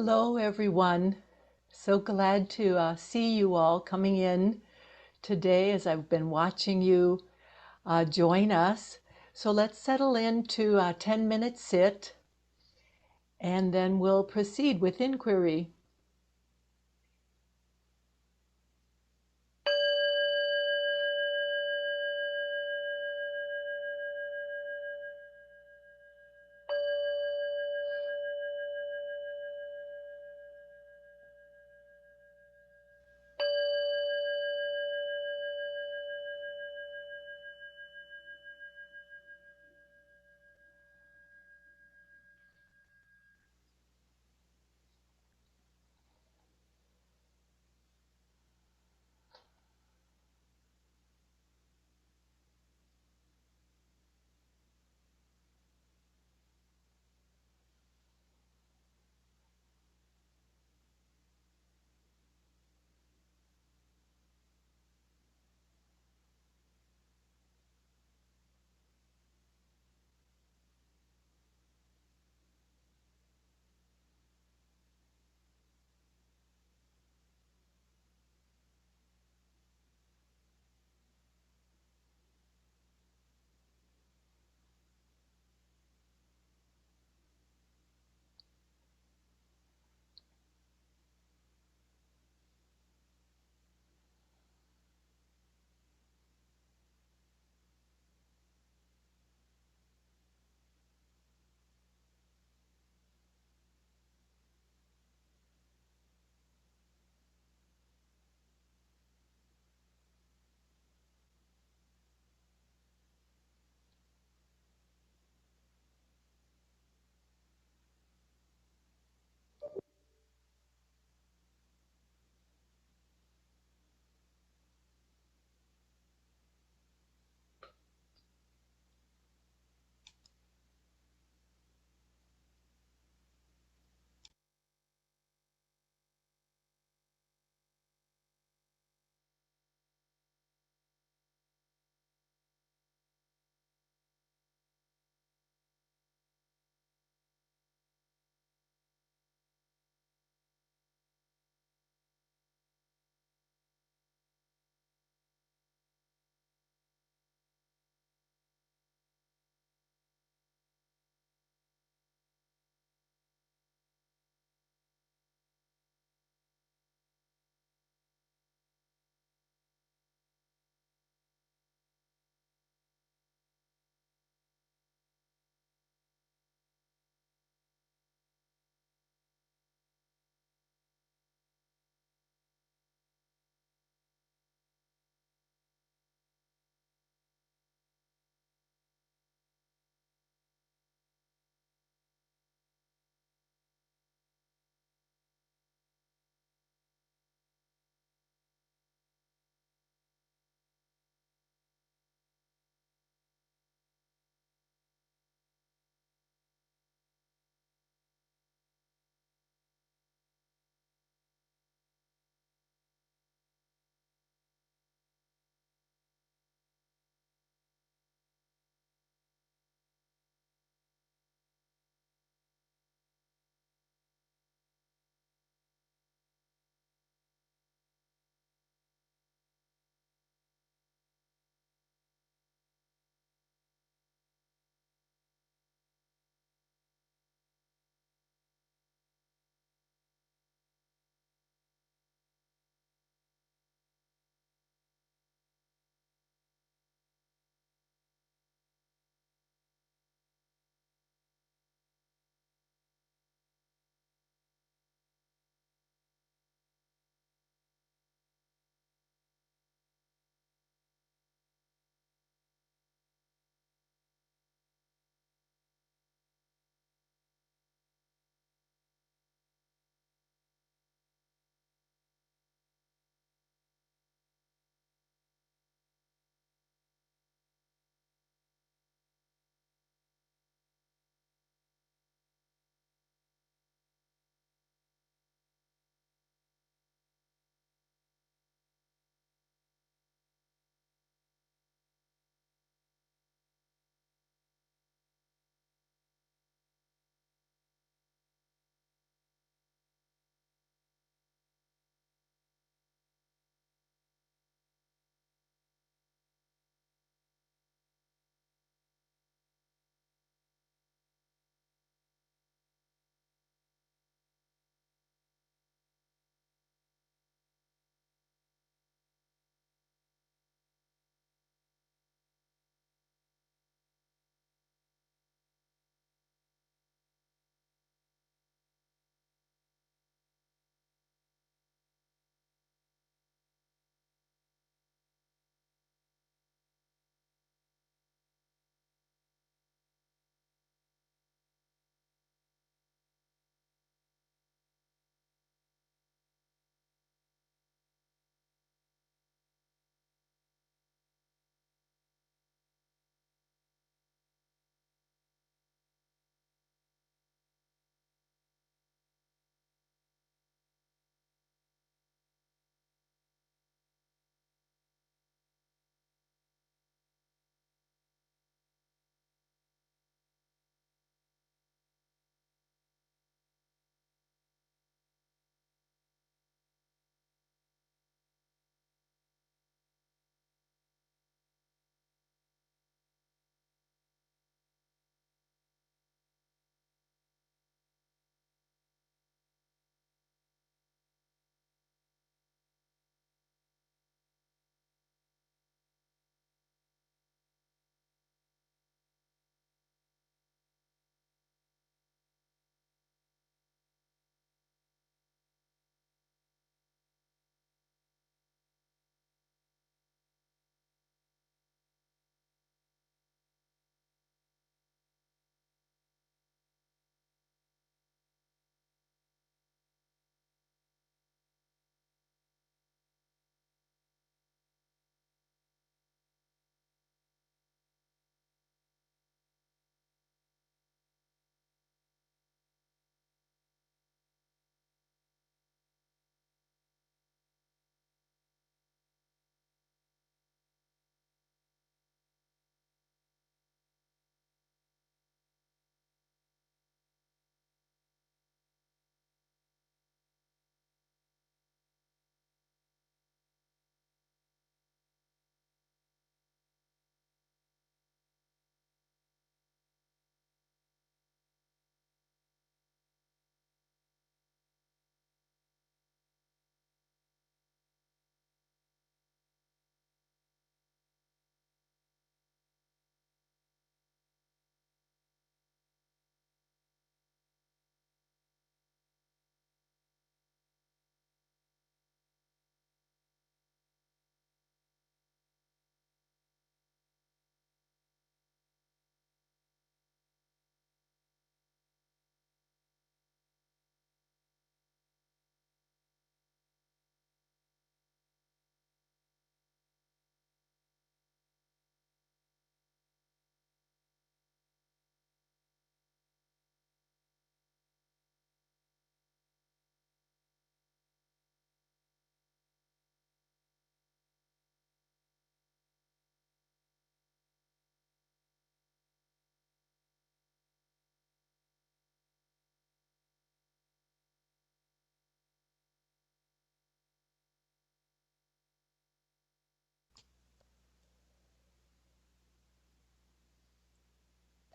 Hello, everyone. So glad to see you all coming in today as I've been watching you join us. So let's settle into a 10-minute sit and then we'll proceed with inquiry.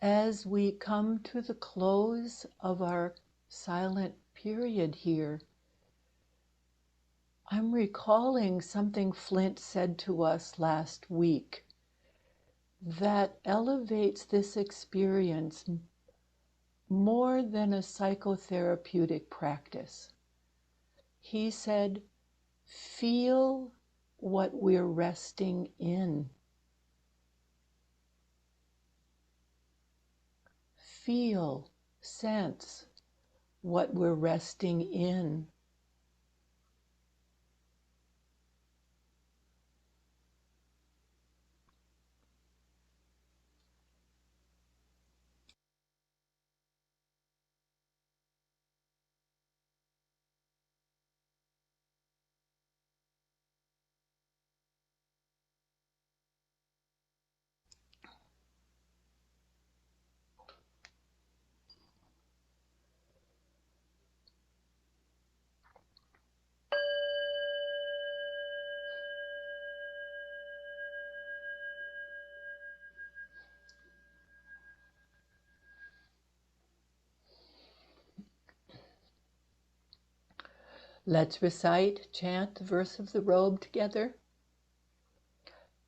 as we come to the close of our silent period here, I'm recalling something Flint said to us last week that elevates this experience more than a psychotherapeutic practice. He said, feel what we're resting in. Feel, sense what we're resting in. Let's recite, chant the verse of the robe together.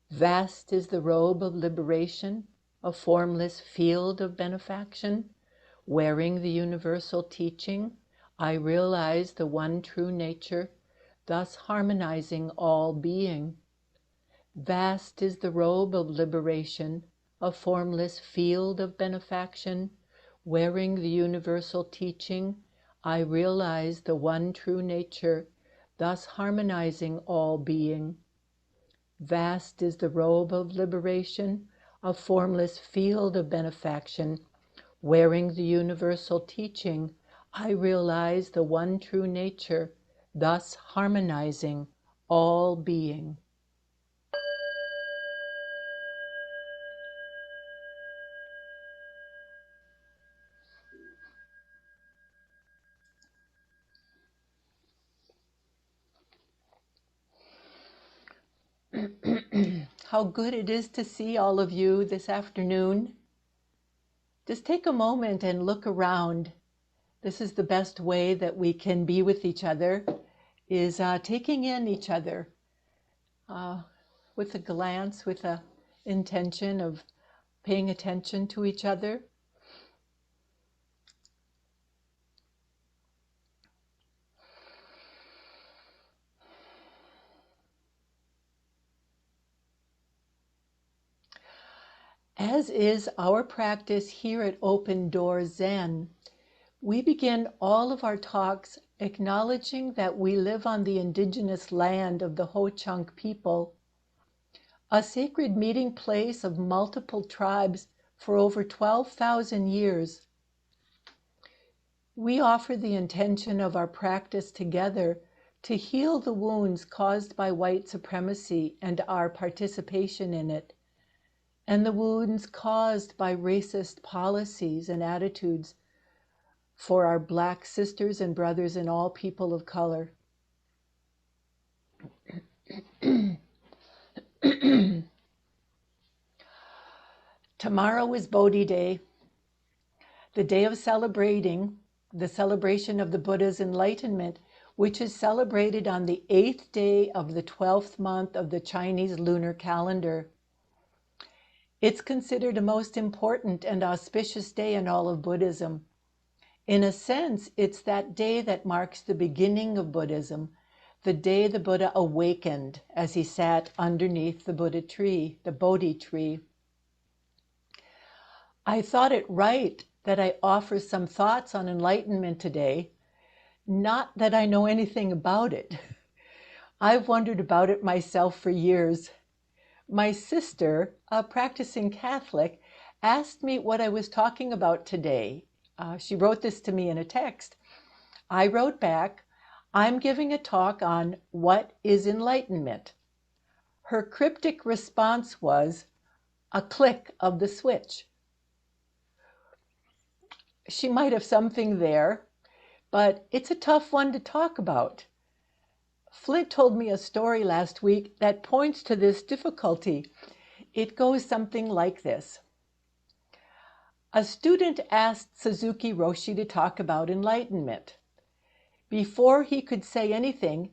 Vast is the robe of liberation, a formless field of benefaction. Wearing the universal teaching, I realize the one true nature, thus harmonizing all being. Vast is the robe of liberation, a formless field of benefaction. Wearing the universal teaching, I realize the one true nature, thus harmonizing all being. Vast is the robe of liberation, a formless field of benefaction. Wearing the universal teaching, I realize the one true nature, thus harmonizing all being. How good it is to see all of you this afternoon. Just take a moment and look around. This is the best way that we can be with each other, is taking in each other with a glance, with an intention of paying attention to each other. As is our practice here at Open Door Zen, we begin all of our talks acknowledging that we live on the indigenous land of the Ho-Chunk people, a sacred meeting place of multiple tribes for over 12,000 years. We offer the intention of our practice together to heal the wounds caused by white supremacy and our participation in it, and the wounds caused by racist policies and attitudes for our Black sisters and brothers and all people of color. Tomorrow is Bodhi Day, the day of celebrating the celebration of the Buddha's enlightenment, which is celebrated on the 8th day of the 12th month of the Chinese lunar calendar. It's considered a most important and auspicious day in all of Buddhism. In a sense, it's that day that marks the beginning of Buddhism, the day the Buddha awakened as he sat underneath the Buddha tree, the Bodhi tree. I thought it right that I offer some thoughts on enlightenment today, not that I know anything about it. I've wondered about it myself for years. My sister, a practicing Catholic, asked me what I was talking about today. She wrote this to me in a text. I wrote back, I'm giving a talk on what is enlightenment. Her cryptic response was a click of the switch. She might have something there, but it's a tough one to talk about. Flint told me a story last week that points to this difficulty. It goes something like this. A student asked Suzuki Roshi to talk about enlightenment. Before he could say anything,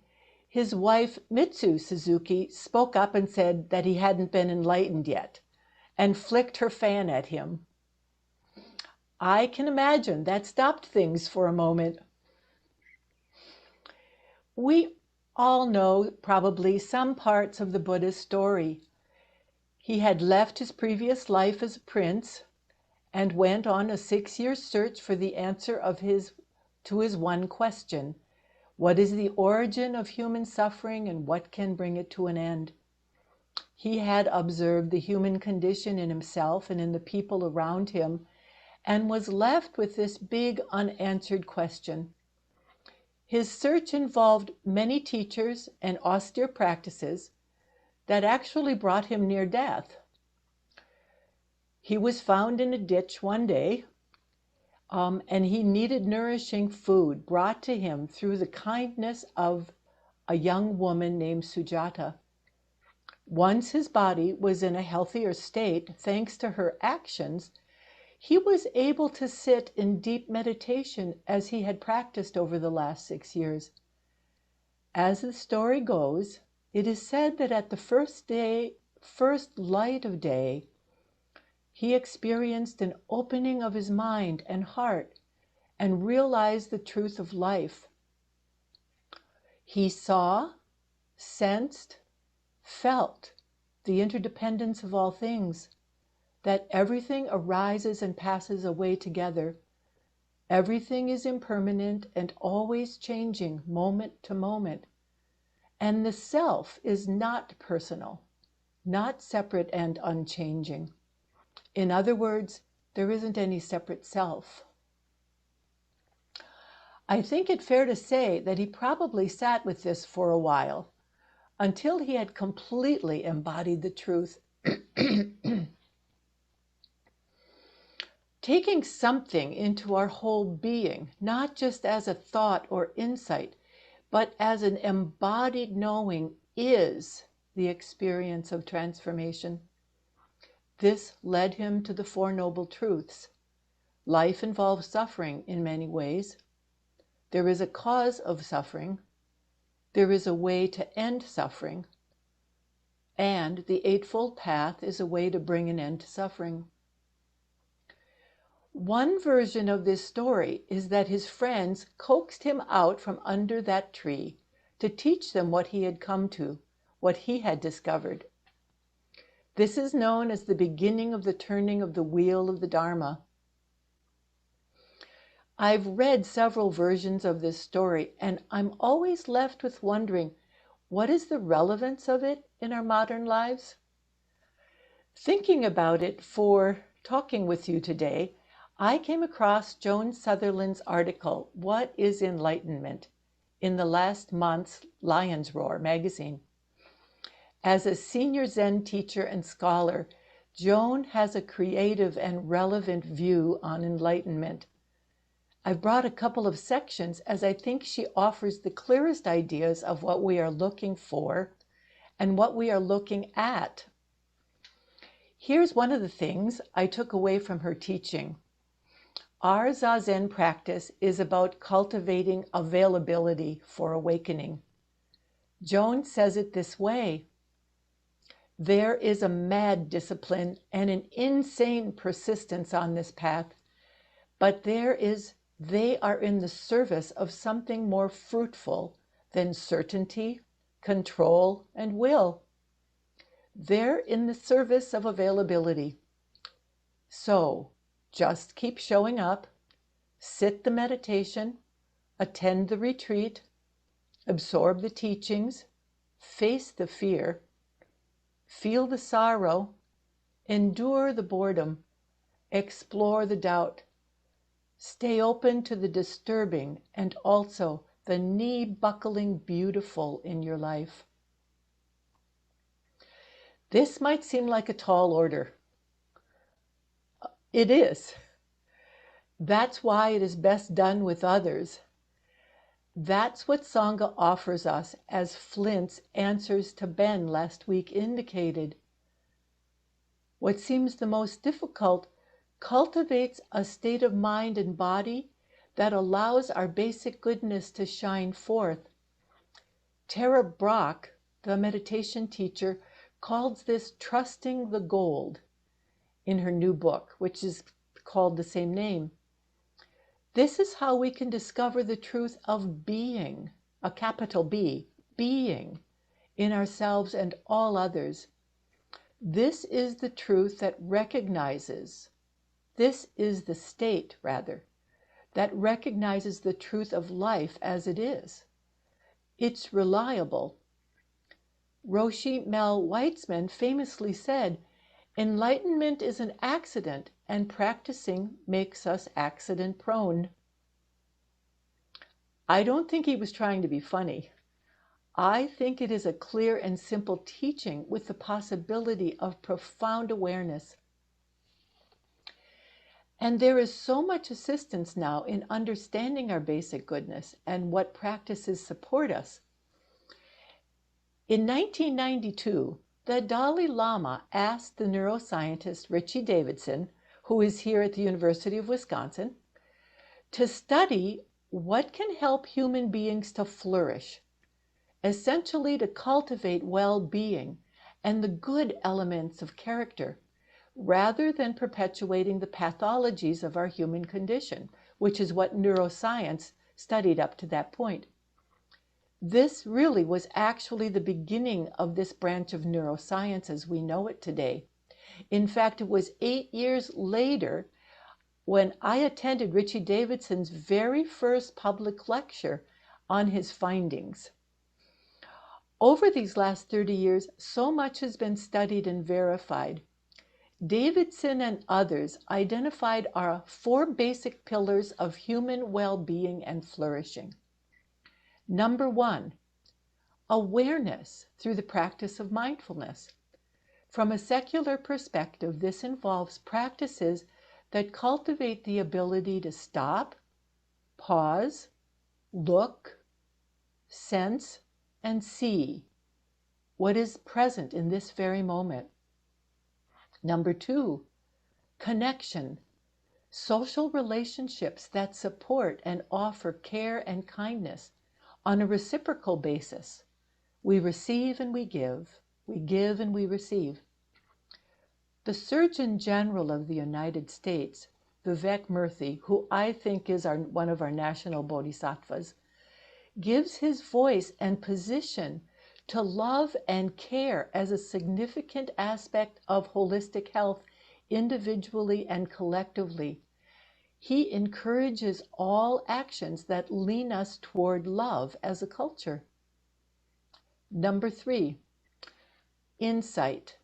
his wife Mitsu Suzuki spoke up and said that he hadn't been enlightened yet, and flicked her fan at him. I can imagine that stopped things for a moment. We all know probably some parts of the Buddha's story. He had left his previous life as a prince and went on a 6-year search for the answer to his one question: what is the origin of human suffering and what can bring it to an end? He had observed the human condition in himself and in the people around him, and was left with this big unanswered question. His search involved many teachers and austere practices that actually brought him near death. He was found in a ditch one day, and he needed nourishing food brought to him through the kindness of a young woman named Sujata. Once his body was in a healthier state, thanks to her actions, he was able to sit in deep meditation as he had practiced over the last 6 years. As the story goes, it is said that at the first light of day, he experienced an opening of his mind and heart and realized the truth of life. He saw, sensed, felt the interdependence of all things, that everything arises and passes away together. Everything is impermanent and always changing moment to moment. And the self is not personal, not separate and unchanging. In other words, there isn't any separate self. I think it fair to say that he probably sat with this for a while, until he had completely embodied the truth. Taking something into our whole being, not just as a thought or insight, but as an embodied knowing, is the experience of transformation. This led him to the Four Noble Truths. Life involves suffering in many ways. There is a cause of suffering. There is a way to end suffering. And the Eightfold Path is a way to bring an end to suffering. One version of this story is that his friends coaxed him out from under that tree to teach them what he had come to, what he had discovered. This is known as the beginning of the turning of the wheel of the Dharma. I've read several versions of this story, and I'm always left with wondering, what is the relevance of it in our modern lives? Thinking about it for talking with you today, I came across Joan Sutherland's article, What is Enlightenment?, in the last month's Lion's Roar magazine. As a senior Zen teacher and scholar, Joan has a creative and relevant view on enlightenment. I've brought a couple of sections as I think she offers the clearest ideas of what we are looking for and what we are looking at. Here's one of the things I took away from her teaching. Our Zazen practice is about cultivating availability for awakening. Joan says it this way: there is a mad discipline and an insane persistence on this path, but they are in the service of something more fruitful than certainty, control, and will. They're in the service of availability. So, just keep showing up, sit the meditation, attend the retreat, absorb the teachings, face the fear, feel the sorrow, endure the boredom, explore the doubt, stay open to the disturbing and also the knee-buckling beautiful in your life. This might seem like a tall order. It is. That's why it is best done with others. That's what Sangha offers us, as Flint's answers to Ben last week indicated. What seems the most difficult cultivates a state of mind and body that allows our basic goodness to shine forth. Tara Brach, the meditation teacher, calls this trusting the gold in her new book, which is called the same name. This is how we can discover the truth of being, a capital B, being, in ourselves and all others. This is the truth that recognizes, this is the state, rather, that recognizes the truth of life as it is. It's reliable. Roshi Mel Weitzman famously said, "Enlightenment is an accident, and practicing makes us accident-prone." I don't think he was trying to be funny. I think it is a clear and simple teaching with the possibility of profound awareness. And there is so much assistance now in understanding our basic goodness and what practices support us. In 1992, the Dalai Lama asked the neuroscientist Richie Davidson, who is here at the University of Wisconsin, to study what can help human beings to flourish, essentially to cultivate well-being and the good elements of character, rather than perpetuating the pathologies of our human condition, which is what neuroscience studied up to that point. This really was actually the beginning of this branch of neuroscience as we know it today. In fact, it was 8 years later when I attended Richie Davidson's very first public lecture on his findings. Over these last 30 years, so much has been studied and verified. Davidson and others identified our 4 basic pillars of human well-being and flourishing. Number 1, awareness through the practice of mindfulness. From a secular perspective, this involves practices that cultivate the ability to stop, pause, look, sense, and see what is present in this very moment. Number 2, connection, social relationships that support and offer care and kindness on a reciprocal basis. We receive and we give and we receive. The Surgeon General of the United States, Vivek Murthy, who I think is one of our national bodhisattvas, gives his voice and position to love and care as a significant aspect of holistic health individually and collectively. He encourages all actions that lean us toward love as a culture. Number 3, insight.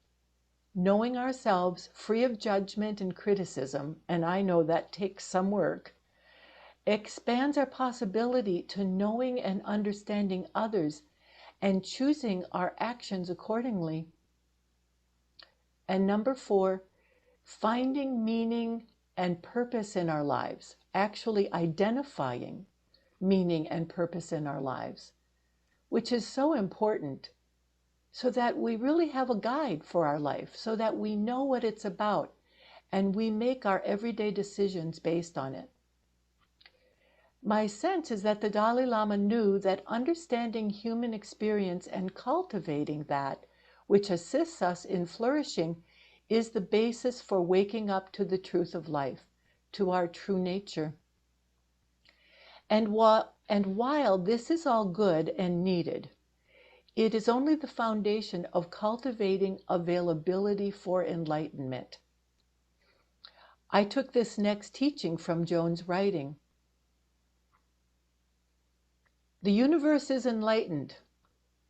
Knowing ourselves free of judgment and criticism, and I know that takes some work, expands our possibility to knowing and understanding others and choosing our actions accordingly. And number 4, finding meaning and purpose in our lives, actually identifying meaning and purpose in our lives, which is so important so that we really have a guide for our life, so that we know what it's about and we make our everyday decisions based on it. My sense is that the Dalai Lama knew that understanding human experience and cultivating that, which assists us in flourishing, is the basis for waking up to the truth of life, to our true nature. And while this is all good and needed, it is only the foundation of cultivating availability for enlightenment. I took this next teaching from Joan's writing. The universe is enlightened,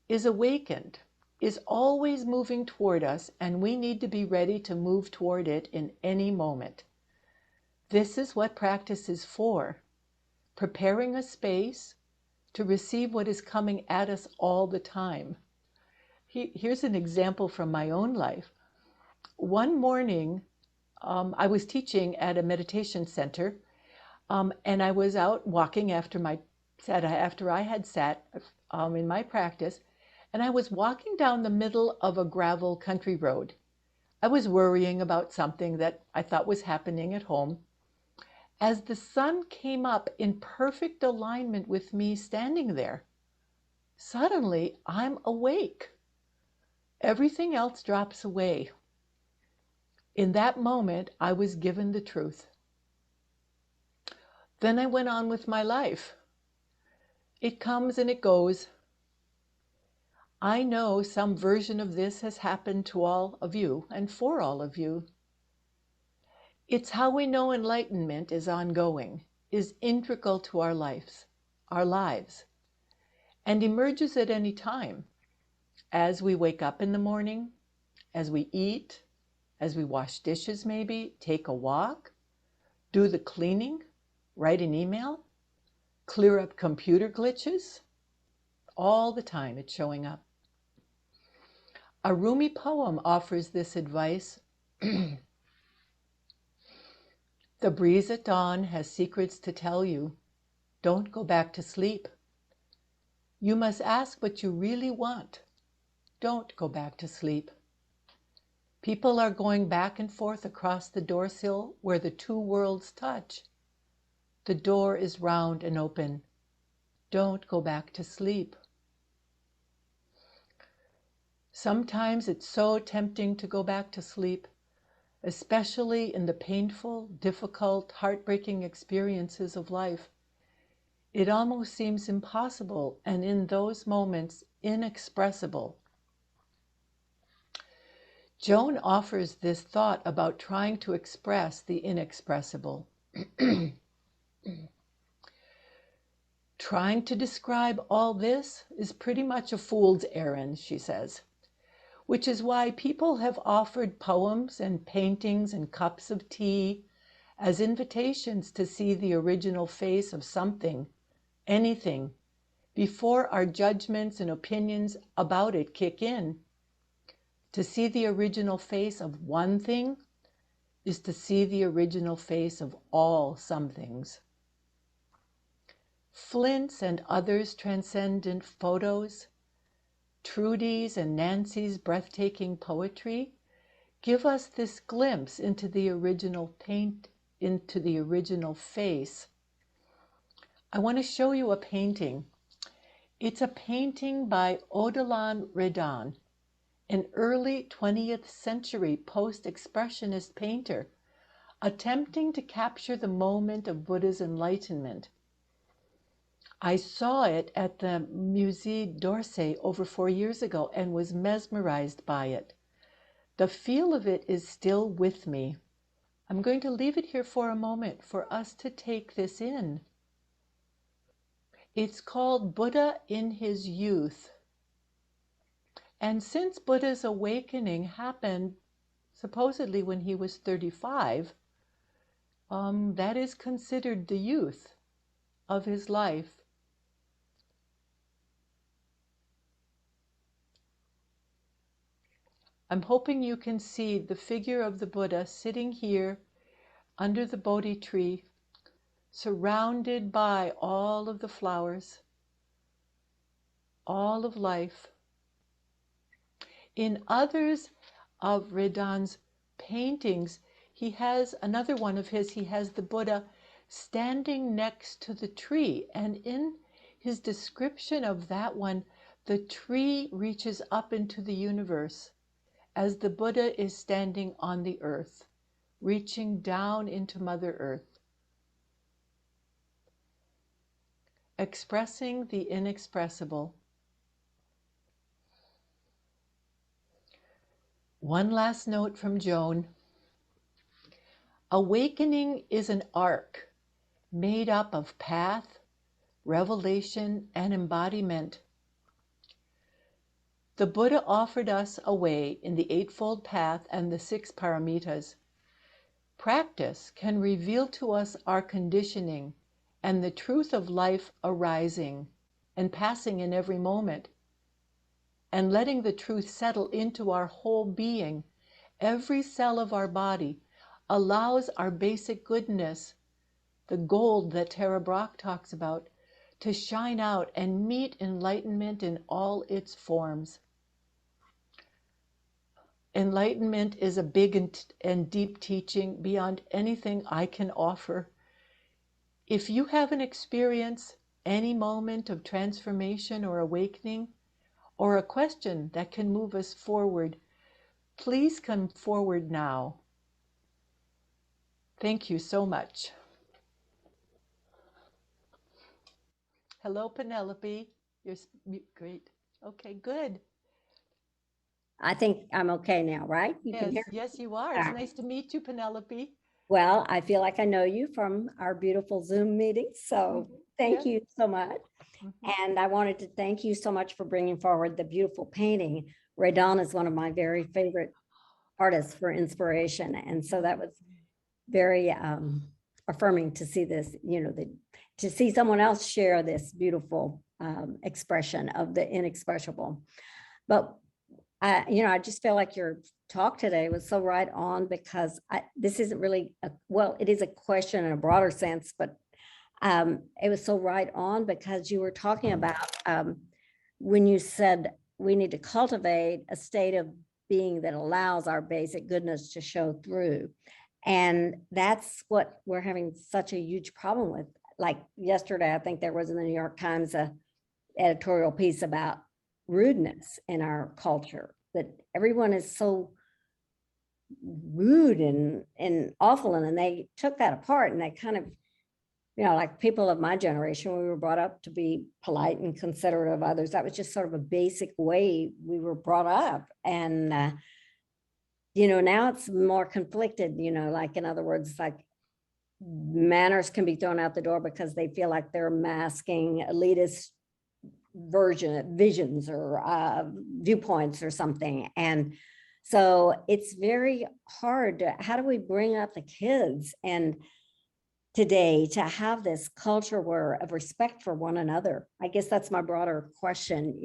is awakened, is always moving toward us, and we need to be ready to move toward it in any moment. This is what practice is for, preparing a space to receive what is coming at us all the time. Here's an example from my own life. One morning, I was teaching at a meditation center, and I was out walking after I had sat in my practice, and I was walking down the middle of a gravel country road. I was worrying about something that I thought was happening at home. As the sun came up in perfect alignment with me standing there, suddenly I'm awake. Everything else drops away. In that moment, I was given the truth. Then I went on with my life. It comes and it goes. I know some version of this has happened to all of you and for all of you. It's how we know enlightenment is ongoing, is integral to our lives, and emerges at any time, as we wake up in the morning, as we eat, as we wash dishes maybe, take a walk, do the cleaning, write an email, clear up computer glitches. All the time it's showing up. A Rumi poem offers this advice. The breeze at dawn has secrets to tell you. Don't go back to sleep. You must ask what you really want. Don't go back to sleep. People are going back and forth across the doorsill where the two worlds touch. The door is round and open. Don't go back to sleep. Sometimes it's so tempting to go back to sleep, especially in the painful, difficult, heartbreaking experiences of life. It almost seems impossible, and in those moments, inexpressible. Joan offers this thought about trying to express the inexpressible. Trying to describe all this is pretty much a fool's errand, she says, which is why people have offered poems and paintings and cups of tea as invitations to see the original face of something, anything, before our judgments and opinions about it kick in. To see the original face of one thing is to see the original face of all somethings. Flint's and others' transcendent photos, Trudy's and Nancy's breathtaking poetry give us this glimpse into the original paint, into the original face. I want to show you a painting. It's a painting by Odilon Redon, an early 20th century post-expressionist painter, attempting to capture the moment of Buddha's enlightenment. I saw it at the Musée d'Orsay over 4 years ago and was mesmerized by it. The feel of it is still with me. I'm going to leave it here for a moment for us to take this in. It's called Buddha in His Youth. And since Buddha's awakening happened supposedly when he was 35, that is considered the youth of his life. I'm hoping you can see the figure of the Buddha sitting here under the Bodhi tree, surrounded by all of the flowers, all of life. In others of Redon's paintings, he has another one of his, he has the Buddha standing next to the tree. And in his description of that one, the tree reaches up into the universe as the Buddha is standing on the earth, reaching down into Mother Earth, expressing the inexpressible. One last note from Joan. Awakening is an arc made up of path, revelation, and embodiment. The Buddha offered us a way in the Eightfold Path and the 6 paramitas. Practice can reveal to us our conditioning and the truth of life arising and passing in every moment, and letting the truth settle into our whole being. Every cell of our body allows our basic goodness, the gold that Tara Brach talks about, to shine out and meet enlightenment in all its forms. Enlightenment is a big and deep teaching beyond anything I can offer. If you have an experience, any moment of transformation or awakening, or a question that can move us forward, please come forward now. Thank you so much. Hello, Penelope. You're great. Okay, good. I think I'm okay now, right? You can hear me? Yes, you are. All It's right. nice to meet you, Penelope. Well, I feel like I know you from our beautiful Zoom meetings. So thank Yes. you so much. Mhm. And I wanted to thank you so much for bringing forward the beautiful painting. Raydon is one of my very favorite artists for inspiration. And so that was very affirming to see this, to see someone else share this beautiful expression of the inexpressible. But I just feel like your talk today was so right on, because this isn't really it is a question in a broader sense, but it was so right on because you were talking about when you said we need to cultivate a state of being that allows our basic goodness to show through. And that's what we're having such a huge problem with. Like yesterday, I think there was in the New York Times a editorial piece about rudeness in our culture, that everyone is so rude and awful. And they took that apart and they kind of, like people of my generation, we were brought up to be polite and considerate of others. That was just sort of a basic way we were brought up. And, now it's more conflicted, like in other words, like manners can be thrown out the door because they feel like they're masking elitist visions or viewpoints or something. And so it's very hard how do we bring up the kids and today to have this culture of respect for one another? I guess that's my broader question,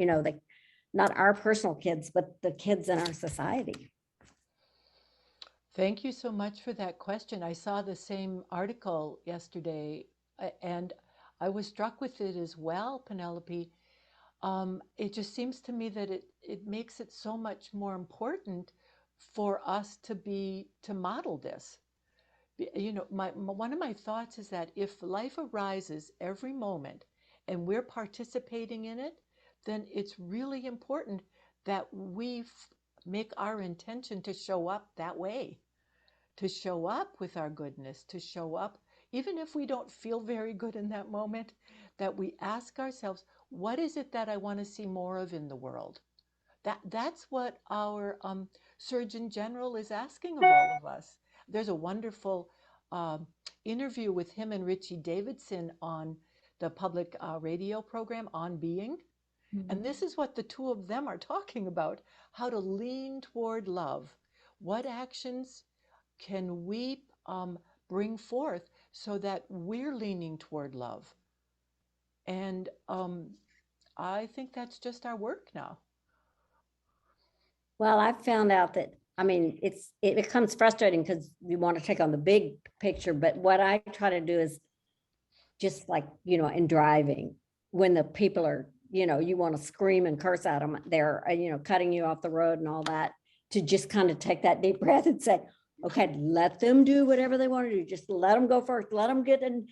not our personal kids, but the kids in our society. Thank you so much for that question. I saw the same article yesterday, and I was struck with it as well, Penelope. It just seems to me that it makes it so much more important for us to model this. One of my thoughts is that if life arises every moment and we're participating in it, then it's really important that we make our intention to show up that way, to show up with our goodness, to show up, even if we don't feel very good in that moment, that we ask ourselves, what is it that I want to see more of in the world? That's what our Surgeon General is asking of all of us. There's a wonderful um interview with him and Richie Davidson on the public radio program On Being. And this is what the two of them are talking about, how to lean toward love. What actions can we bring forth so that we're leaning toward love? And I think that's just our work now. Well, I found out that, I mean, it becomes frustrating because you want to take on the big picture, but what I try to do is just like, in driving, when the people are, you want to scream and curse at them, they're, cutting you off the road and all that, to just kind of take that deep breath and say, okay, let them do whatever they want to do. Just let them go first. Let them get in,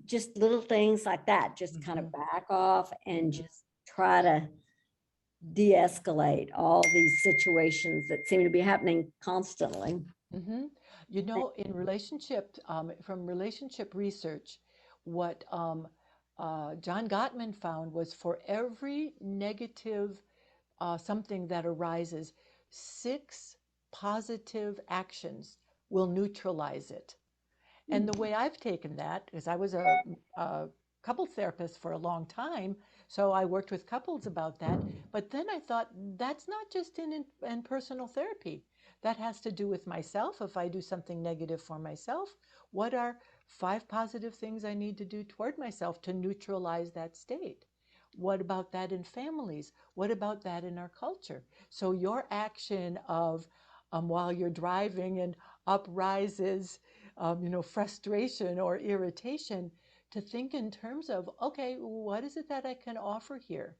just little things like that. Just kind of back off and just try to de-escalate all these situations that seem to be happening constantly. Mm-hmm. In from relationship research, what John Gottman found was for every negative something that arises, 6 positive actions will neutralize it. And the way I've taken that is I was a couple therapist for a long time, so I worked with couples about that. But then I thought that's not just in personal therapy. That has to do with myself. If I do something negative for myself, what are 5 positive things I need to do toward myself to neutralize that state? What about that in families? What about that in our culture? So your action of while you're driving and up rises frustration or irritation, to think in terms of, okay, what is it that I can offer here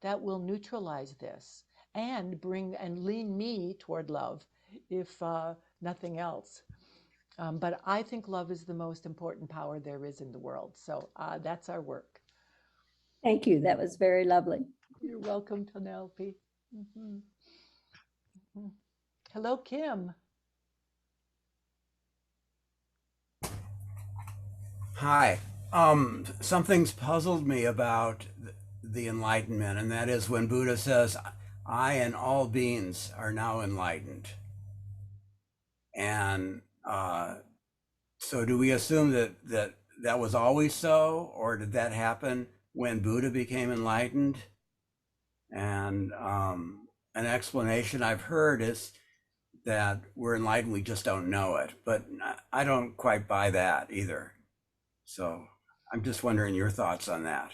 that will neutralize this? and bring and lean me toward love, if nothing else. But I think love is the most important power there is in the world. So that's our work. Thank you. That was very lovely. You're welcome, Penelope. Mhm. Mhm. Hello, Kim. Hi. Something's puzzled me about the Enlightenment, and that is when Buddha says, I and all beings are now enlightened. And so do we assume that was always so, or did that happen when Buddha became enlightened? And an explanation I've heard is that we're enlightened, we just don't know it. But I don't quite buy that either. So I'm just wondering your thoughts on that.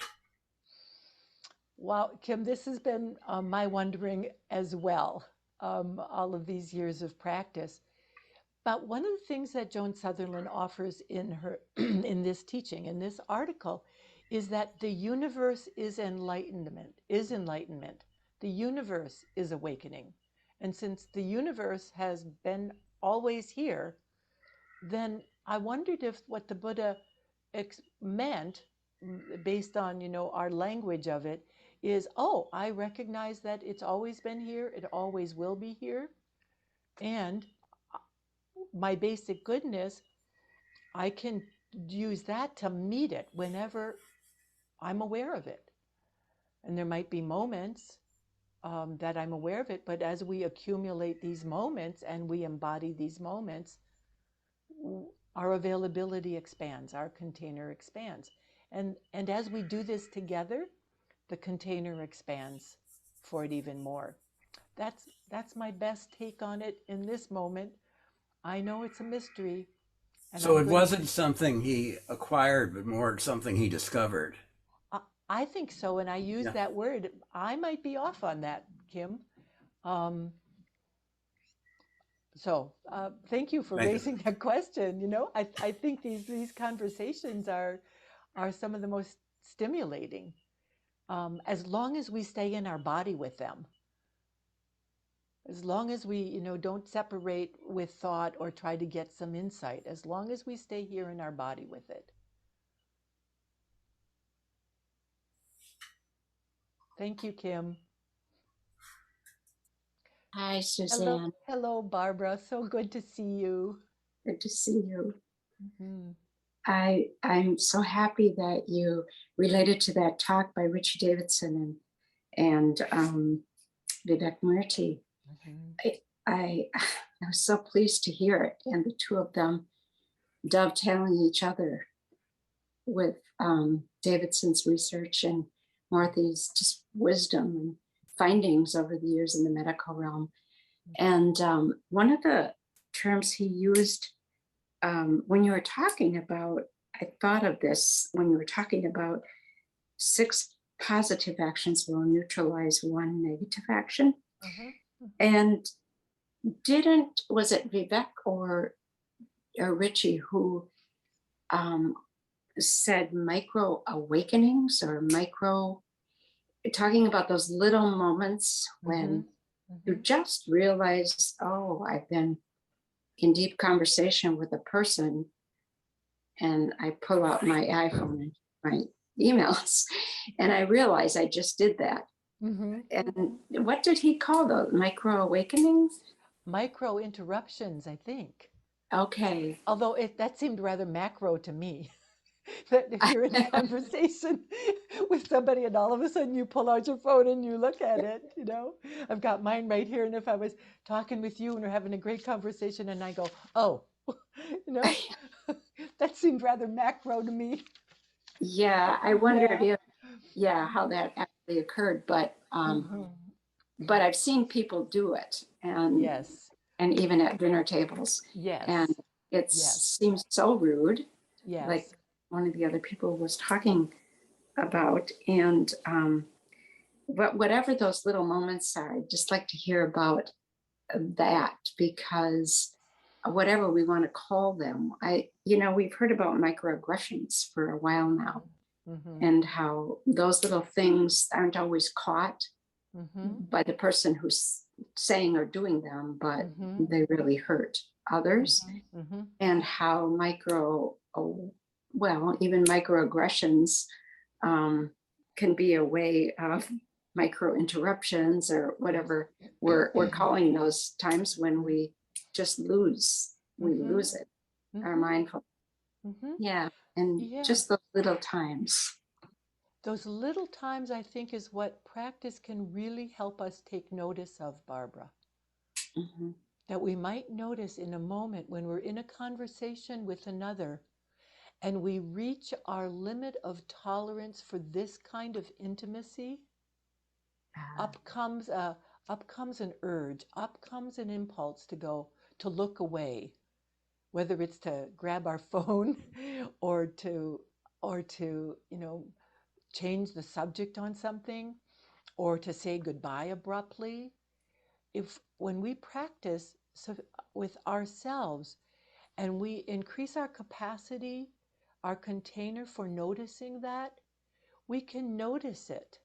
Wow, Kim, this has been my wondering as well, all of these years of practice. But one of the things that Joan Sutherland offers in her in this teaching, in this article, is that the universe is enlightenment, is enlightenment. The universe is awakening. And since the universe has been always here, then I wondered if what the Buddha meant, based on our language of it, is, oh, I recognize that it's always been here, it always will be here, and my basic goodness, I can use that to meet it whenever I'm aware of it. And there might be moments that I'm aware of it, but as we accumulate these moments and we embody these moments, our availability expands, our container expands. And as we do this together, the container expands for it even more. That's my best take on it in this moment. I know it's a mystery, and So I'm it going to. wasn't something he acquired, but more something he discovered. I think so, and I use Yeah. that word. I might be off on that, Kim. Um, so thank you for Thank you. raising that question. I think these conversations are some of the most stimulating, as long as we stay in our body with them. As long as we, don't separate with thought or try to get some insight, as long as we stay here in our body with it. Thank you, Kim. Hi, Hello, Suzanne. hello, Barbara. So good to see you. Good to see you. Mhm. I'm so happy that you related to that talk by Richie Davidson and Vivek Murthy. Mhm. I was so pleased to hear it, and the two of them dovetailing each other with Davidson's research and Murthy's just wisdom and findings over the years in the medical realm. And one of the terms he used when you were talking about, I thought of this when you were talking about 6 positive actions will neutralize 1 negative action. Uh-huh. And was it Vivek or Richie who said micro awakenings or talking about those little moments when you just realize, oh, I've been in deep conversation with a person, and I pull out my iPhone and my emails, and I realize I just did that. Mm-hmm. And what did he call those? Micro awakenings? Micro interruptions, I think. Okay. Although that seemed rather macro to me. That if you're in a conversation with somebody and all of a sudden you pull out your phone and you look at it, I've got mine right here. And if I was talking with you and we're having a great conversation and I go, oh, that seemed rather macro to me. Yeah, I wondered Yeah. how that actually occurred, but Mhm. I've seen people do it, and Yes. even at dinner tables, and Yes. it Yes. seems so rude, like Yes. one of the other people was talking about. And but whatever those little moments are, I'd just like to hear about that, because whatever we want to call them, we've heard about microaggressions for a while now, Mm-hmm. and how those little things aren't always caught, by the person who's saying or doing them, but they really hurt others. And how even microaggressions can be a way of micro interruptions or whatever we're calling those times when we just lose it, our mindful. Yeah. And just those little times. Those little times, I think, is what practice can really help us take notice of, Barbara. That we might notice in a moment when we're in a conversation with another and we reach our limit of tolerance for this kind of intimacy, up comes an urge, up comes an impulse to look away, whether it's to grab our phone or to change the subject on something or to say goodbye abruptly. When we practice with ourselves and we increase our capacity, our container for noticing that, we can notice it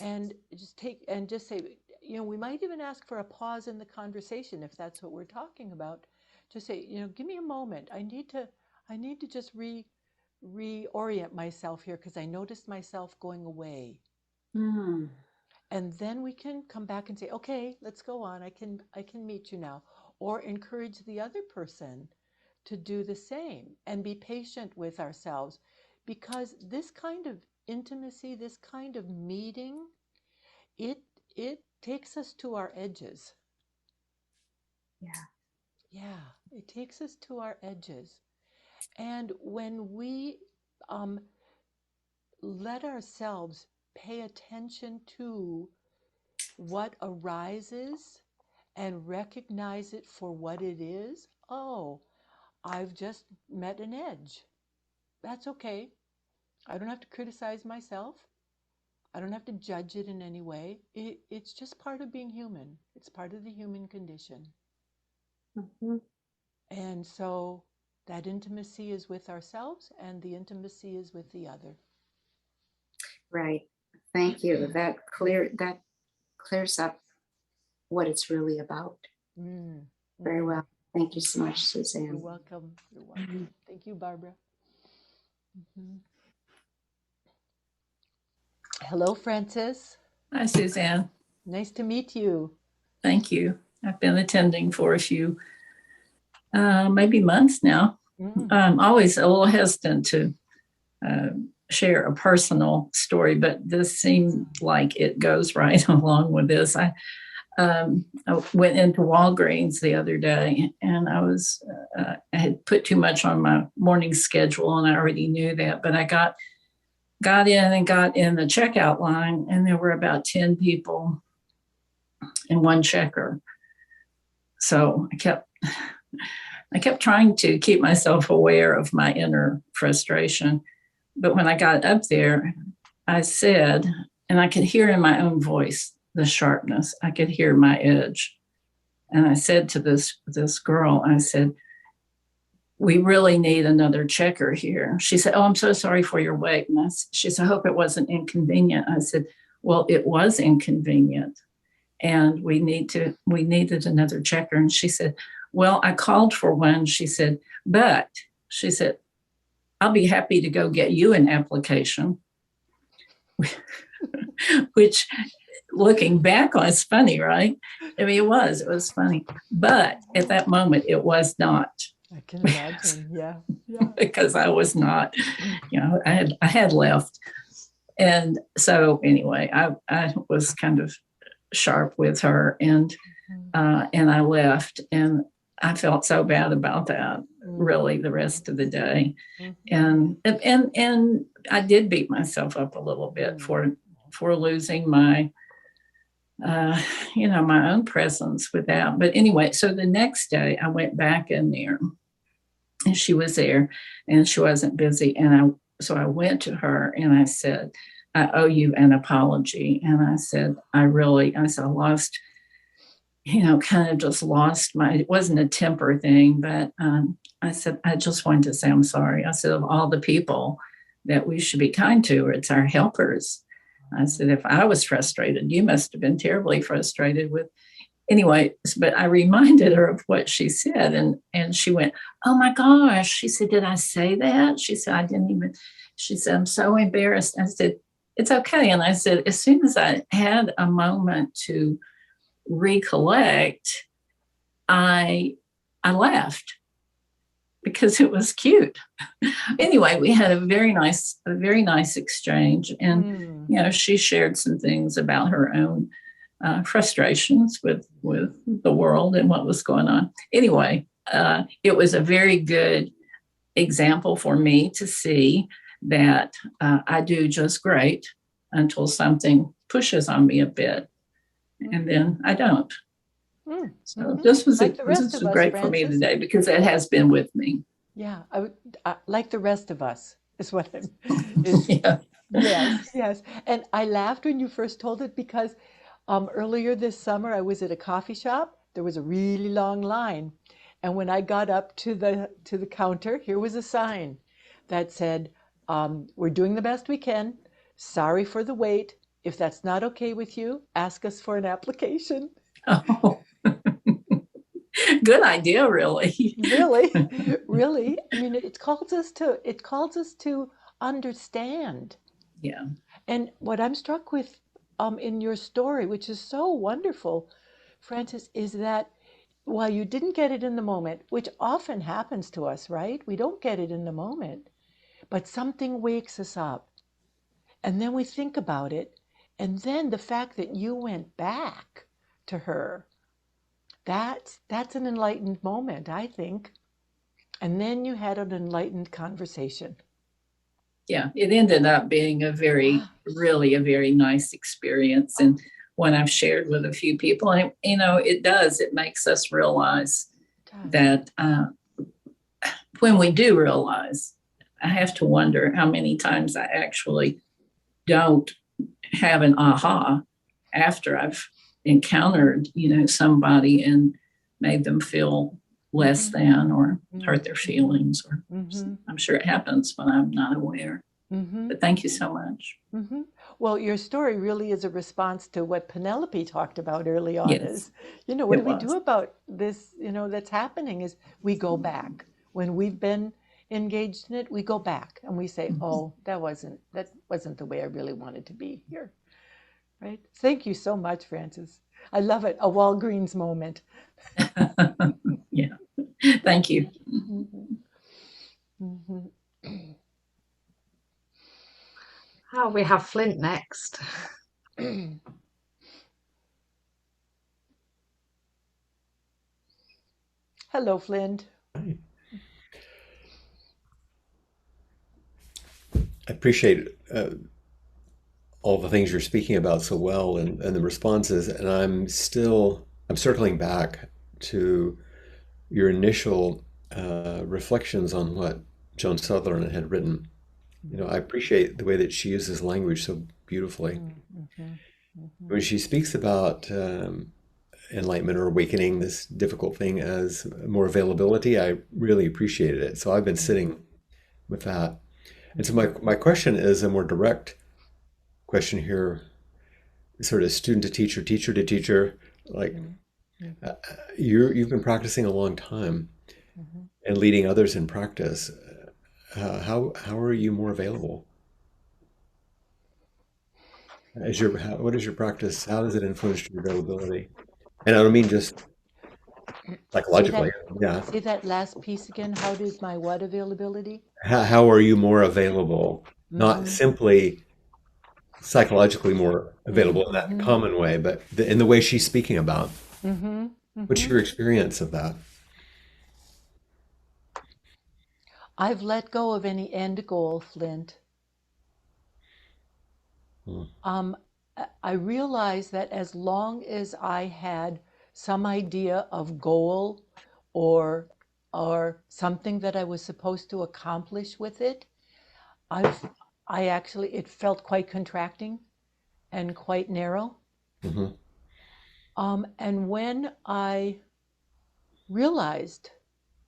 and just say, we might even ask for a pause in the conversation if that's what we're talking about. Just say, give me a moment. I need to just reorient myself here because I noticed myself going away. And then we can come back and say, okay, let's go on. I can meet you now. Or encourage the other person to do the same and be patient with ourselves, because this kind of intimacy, this kind of meeting, it takes us to our edges. Yeah, it takes us to our edges. And when we let ourselves pay attention to what arises and recognize it for what it is, oh, I've just met an edge. That's okay. I don't have to criticize myself. I don't have to judge it in any way. It's just part of being human. It's part of the human condition. And so that intimacy is with ourselves and the intimacy is with the other. Right. Thank you. That clears up what it's really about. Very well. Thank you so much, Suzanne. You're welcome. You're welcome. Thank you, Barbara. Hello, Frances. Hi, Suzanne. Nice to meet you. Thank you. I've been attending for a few, maybe months now. I'm always a little hesitant to share a personal story, but this seemed like it goes right along with this. I went into Walgreens the other day, and I had put too much on my morning schedule, and I already knew that, but I got in the checkout line, and there were about 10 people and one checker. So I kept trying to keep myself aware of my inner frustration. But when I got up there, I said, and I could hear in my own voice the sharpness. I could hear my edge. And I said to this girl, I said, we really need another checker here. She said, oh, I'm so sorry for your wait. And she said, I hope it wasn't inconvenient. I said, well, it was inconvenient. And we needed another checker. And she said, well, I called for one. She said, I'll be happy to go get you an application. Which, looking back on, it's funny, right? I mean, it was funny. But at that moment, it was not. I can imagine, yeah. Because I was not, I had left. And so anyway, I was kind of sharp with her, and I left, and I felt so bad about that, really, the rest of the day. And I did beat myself up a little bit for losing my my own presence with that. But anyway, so the next day I went back in there, and she was there, and she wasn't busy. And so I went to her and I said, I owe you an apology. And I said, I lost, kind of just lost it wasn't a temper thing, but I said, I just wanted to say, I'm sorry. I said, of all the people that we should be kind to, it's our helpers. I said, if I was frustrated, you must have been terribly frustrated with. Anyway, but I reminded her of what she said, and she went, oh my gosh. She said, did I say that? She said, I didn't even. She said, I'm so embarrassed. I said, it's okay. And I said, as soon as I had a moment to recollect, I laughed because it was cute. Anyway, we had a very nice exchange, and she shared some things about her own frustrations with the world and what was going on. Anyway, it was a very good example for me to see that I do just great until something pushes on me a bit, and then I don't. So this was Like the rest of us, great for me Frances. today because it has been with me. Yeah, like the rest of us is what I'm. Yeah. Yes. And I laughed when you first told it because earlier this summer I was at a coffee shop. There was a really long line, and when I got up to the counter, here was a sign that said, "We're doing the best we can. Sorry for the wait. If that's not okay with you, ask us for an application." Oh. Good idea, really. Really. I mean, it calls us to understand. Yeah. And what I'm struck with in your story, which is so wonderful, Frances, is that while you didn't get it in the moment, which often happens to us, right? We don't get it in the moment, but something wakes us up. And then we think about it. And then the fact that you went back to her, that's an enlightened moment, I think. And then you had an enlightened conversation. Yeah, it ended up being really a very nice experience, and one I've shared with a few people. And it makes us realize that when we do realize, I have to wonder how many times I actually don't have an aha after I've encountered, somebody and made them feel less than or hurt their feelings, or I'm sure it happens when I'm not aware. But thank you so much. Well, your story really is a response to what Penelope talked about early on. Yes, what do we do about this, that's happening is we go back. When we've been engaged in it, we go back and we say, oh, that wasn't the way I really wanted to be here. Right? Thank you so much, Frances. I love it. A Walgreens moment. Yeah. Thank you. Oh, we have Flint next. Hello, Flint. I appreciate all the things you're speaking about so well, and the responses. And I'm circling back to your initial reflections on what Joan Sutherland had written. I appreciate the way that she uses language so beautifully. When she speaks about enlightenment or awakening, this difficult thing, as more availability, I really appreciated it. So I've been sitting with that. And so my question is a more direct question here, sort of student to teacher, teacher to teacher. Like you've been practicing a long time and leading others in practice. How are you more available? What is your practice? How does it influence your availability? And I don't mean just psychologically. Say that last piece again. How does my what availability? How are you more available? Not simply psychologically more available in that common way, but in the way she's speaking about. What's your experience of that? I've let go of any end goal, Flint. I realized that as long as I had some idea of goal or something that I was supposed to accomplish with it, it felt quite contracting and quite narrow. And when I realized,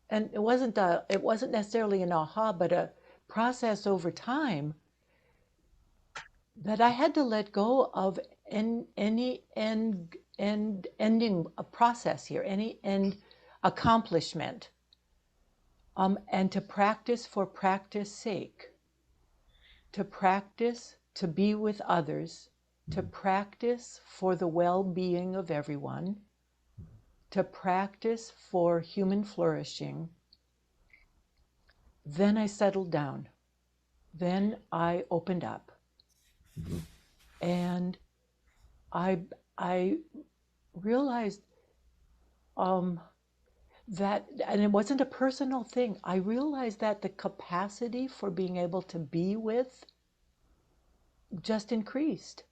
and it wasn't necessarily an aha, but a process over time, that I had to let go of any ending a process here, any end accomplishment, and to practice for practice sake, to practice to be with others, to practice for the well-being of everyone, to practice for human flourishing. Then I settled down. Then I opened up. And I realized that, and it wasn't a personal thing, I realized that the capacity for being able to be with just increased.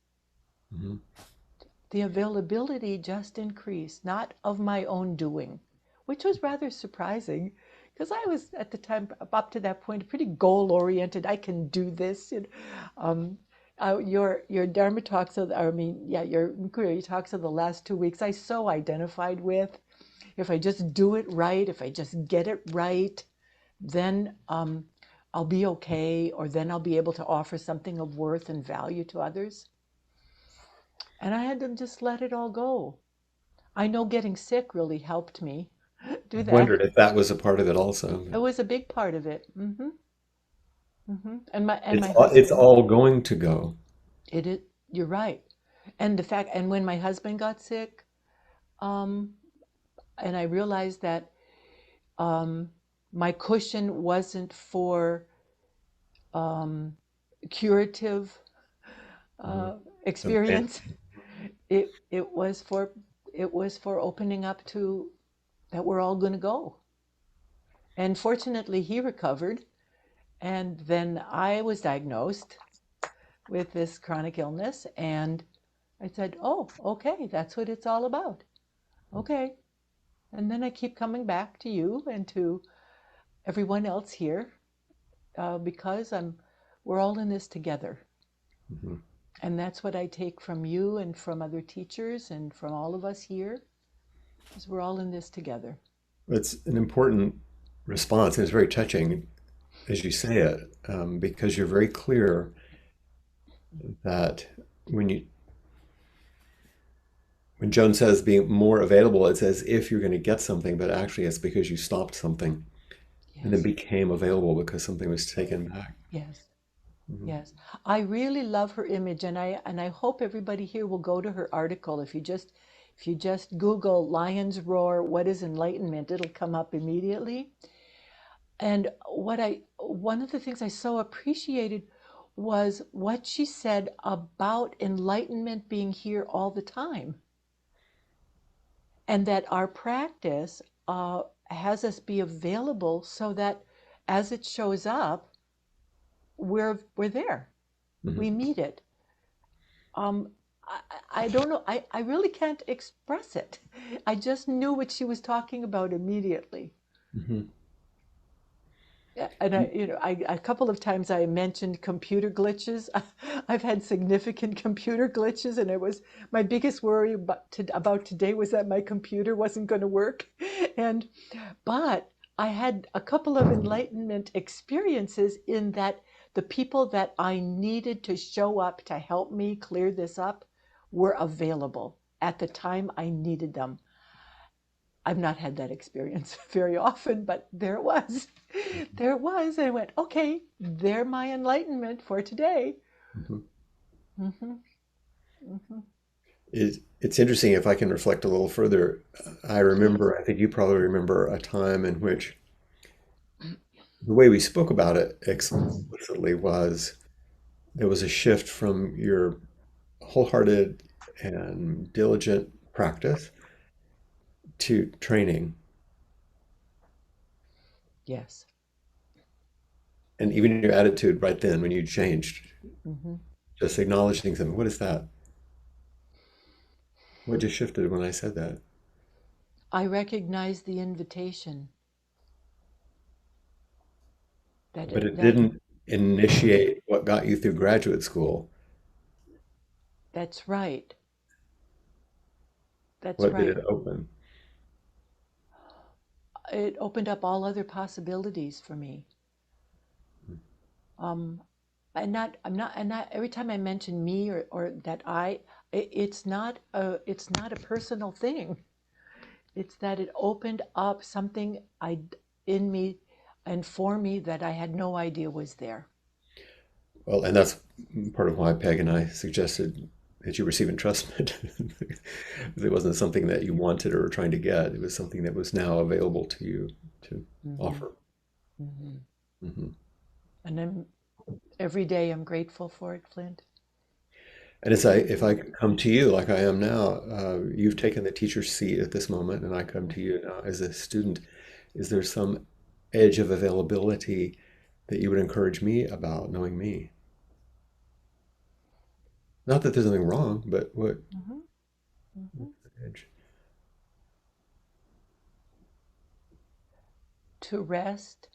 Mm-hmm. The availability just increased, not of my own doing, which was rather surprising because I was at the time, up to that point, pretty goal-oriented. I can do this. Your Dharma talks of, your inquiry talks of the last 2 weeks, I so identified with. If I just do it right, if I just get it right, then I'll be okay, or then I'll be able to offer something of worth and value to others. And I had to just let it all go. I know getting sick really helped me do that. Wondered if that was a part of it also. It was a big part of it. And my It's husband. all going to go. It is. You're right. And when my husband got sick, and I realized that my cushion wasn't for curative experience. It was for opening up to that we're all going to go. And fortunately, he recovered. And then I was diagnosed with this chronic illness. And I said, oh, okay, that's what it's all about. Okay. And then I keep coming back to you and to everyone else here because we're all in this together. Mm-hmm. And that's what I take from you and from other teachers and from all of us here, is we're all in this together. It's an important response, and it's very touching as you say it, because you're very clear that when Joan says being more available, it's as if you're going to get something, but actually it's because you stopped something and then became available because something was taken back. Yes. Mm-hmm. Yes. I really love her image, and I hope everybody here will go to her article. If you just Google Lion's Roar, what is enlightenment, it'll come up immediately. And one of the things I so appreciated was what she said about enlightenment being here all the time. And that our practice has us be available so that as it shows up, we're there. Mm-hmm. We meet it. I don't know. I really can't express it. I just knew what she was talking about immediately. Mm-hmm. And a couple of times I mentioned computer glitches. I've had significant computer glitches, and it was my biggest worry about today was that my computer wasn't going to work. But I had a couple of enlightenment experiences in that the people that I needed to show up to help me clear this up were available at the time I needed them. I've not had that experience very often, but there it was. There it was. And I went, okay, they're my enlightenment for today. Mm-hmm. Mm-hmm. Mm-hmm. It's interesting if I can reflect a little further. I remember, I think you probably remember a time in which the way we spoke about it explicitly was there was a shift from your wholehearted and diligent practice to training. Yes. And even your attitude right then when you changed, Mm-hmm. just acknowledging something. What is that? What just shifted when I said that? I recognize the invitation. But it didn't initiate what got you through graduate school. That's right. That's What right. did it open? It opened up all other possibilities for me. every time I mention me or that it's not a personal thing. It's that it opened up something in me and for me that I had no idea was there. Well, and that's part of why Peg and I suggested that you receive entrustment. It wasn't something that you wanted or were trying to get. It was something that was now available to you to offer. Mm-hmm. And every day I'm grateful for it, Flint. And if I come to you like I am now, you've taken the teacher's seat at this moment, and I come to you now as a student. Is there some edge of availability that you would encourage me about knowing me? Not that there's anything wrong, but what edge? To rest.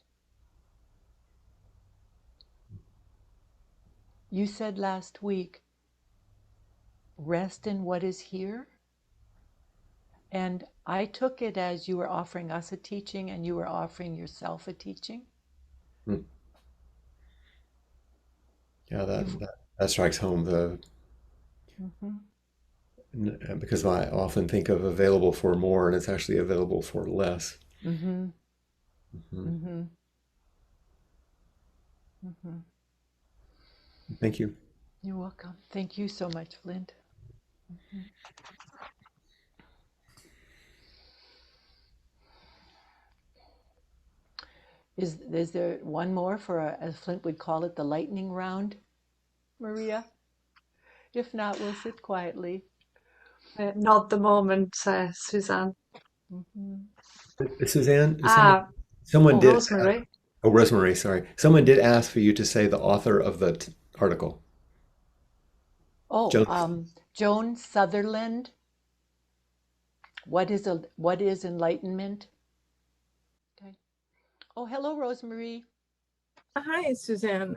You said last week, rest in what is here. And I took it as you were offering us a teaching and you were offering yourself a teaching. Hmm. Yeah, that strikes home because I often think of available for more, and it's actually available for less. Mm-hmm. Mm-hmm. Mm-hmm. Thank you. You're welcome. Thank you so much, Flint. Mm-hmm. Is there one more for, as Flint would call it, the lightning round, Maria? If not, we'll sit quietly. Not the moment, Suzanne. Suzanne, Ah, someone oh, did. Rosemary. Oh, Rosemary, sorry. Someone did ask for you to say the author of the article. Oh, Joan Sutherland. What is enlightenment? Okay. Oh, hello, Rosemary. Hi, Suzanne.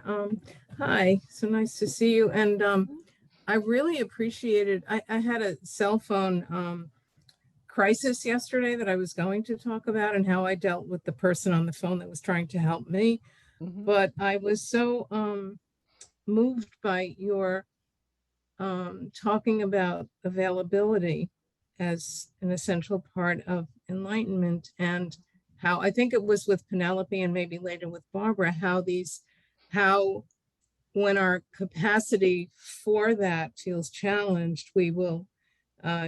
Hi, so nice to see you. And I really appreciated, I had a cell phone crisis yesterday that I was going to talk about and how I dealt with the person on the phone that was trying to help me. But I was so moved by your talking about availability as an essential part of enlightenment, and how I think it was with Penelope and maybe later with Barbara, how when our capacity for that feels challenged, we will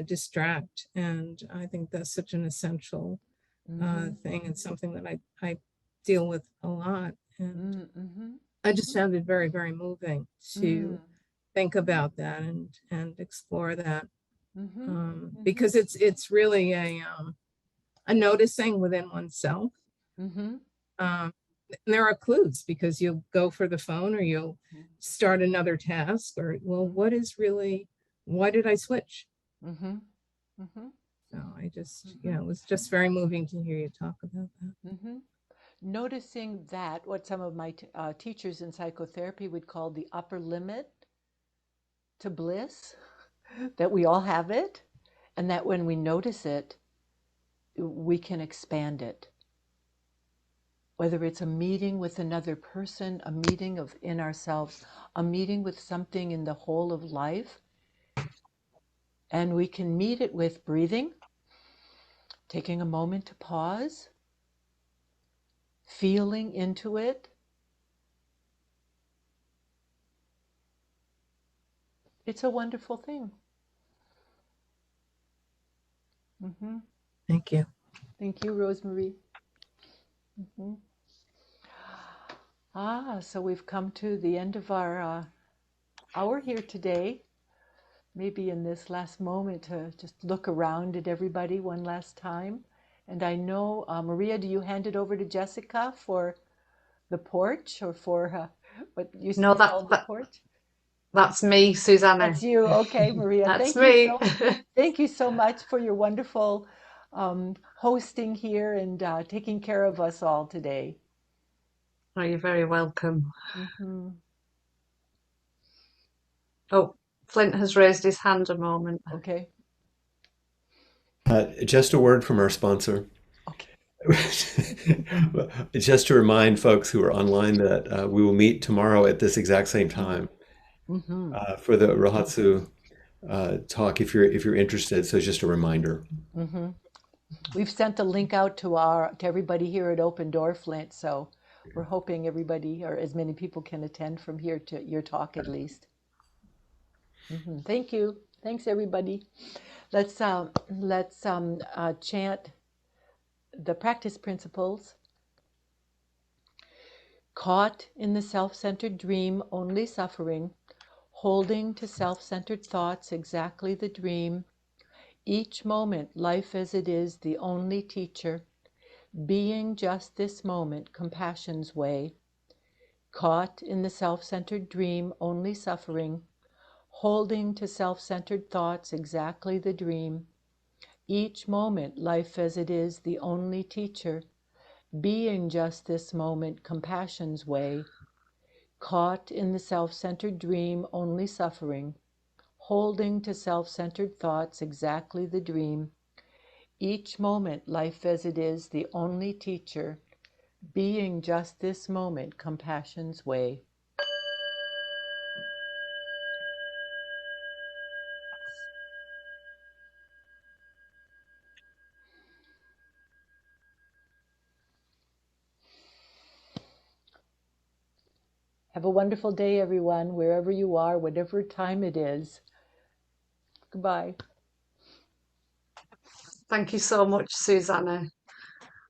distract. And I think that's such an essential thing, and something that I deal with a lot. And I just found it very, very moving to think about that and explore that, because it's really a noticing within oneself. And there are clues, because you'll go for the phone or you'll start another task, or, well, why did I switch? So I just, it was just very moving to hear you talk about that. Noticing that, what some of my teachers in psychotherapy would call the upper limit to bliss, that we all have it, and that when we notice it, we can expand it. Whether it's a meeting with another person, a meeting in ourselves, a meeting with something in the whole of life, and we can meet it with breathing, taking a moment to pause, feeling into it. It's a wonderful thing. Thank you. Thank you, Rosemary. So we've come to the end of our hour here today. Maybe in this last moment to just look around at everybody one last time. And I know, Maria, do you hand it over to Jessica for the porch, or for what used to be called the porch? That's me, Susanna. That's you. Okay, Maria. That's me. Thank you so much for your wonderful hosting here and taking care of us all today. Oh, you're very welcome. Oh, Flint has raised his hand a moment. Okay. Just a word from our sponsor. Okay. Just to remind folks who are online that we will meet tomorrow at this exact same time for the Rohatsu talk if you're interested. So just a reminder. We've sent a link out to everybody here at Open Door Flint, so we're hoping everybody or as many people can attend from here to your talk at least. Thank you. Thanks everybody. Let's chant the practice principles. Caught in the self-centered dream, only suffering, holding to self-centered thoughts exactly the dream. Each moment, life as it is, the only teacher, being just this moment, compassion's way. Caught in the self-centered dream, only suffering, holding to self-centered thoughts exactly the dream. Each moment, life as it is, the only teacher, being just this moment, compassion's way. Caught in the self-centered dream, only suffering, holding to self-centered thoughts exactly the dream. Each moment, life as it is, the only teacher, being just this moment, compassion's way. Have a wonderful day, everyone, wherever you are, whatever time it is. Goodbye. Thank you so much, Susanna.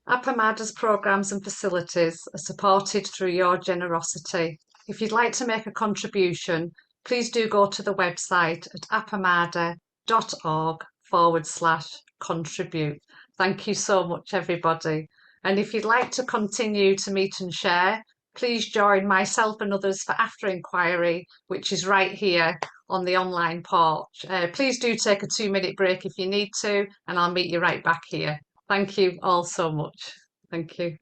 Appamada's programs and facilities are supported through your generosity. If you'd like to make a contribution, please do go to the website at appamada.org/contribute. Thank you so much, everybody. And if you'd like to continue to meet and share, please join myself and others for After Inquiry, which is right here on the online porch. Please do take a 2-minute break if you need to, and I'll meet you right back here. Thank you all so much. Thank you.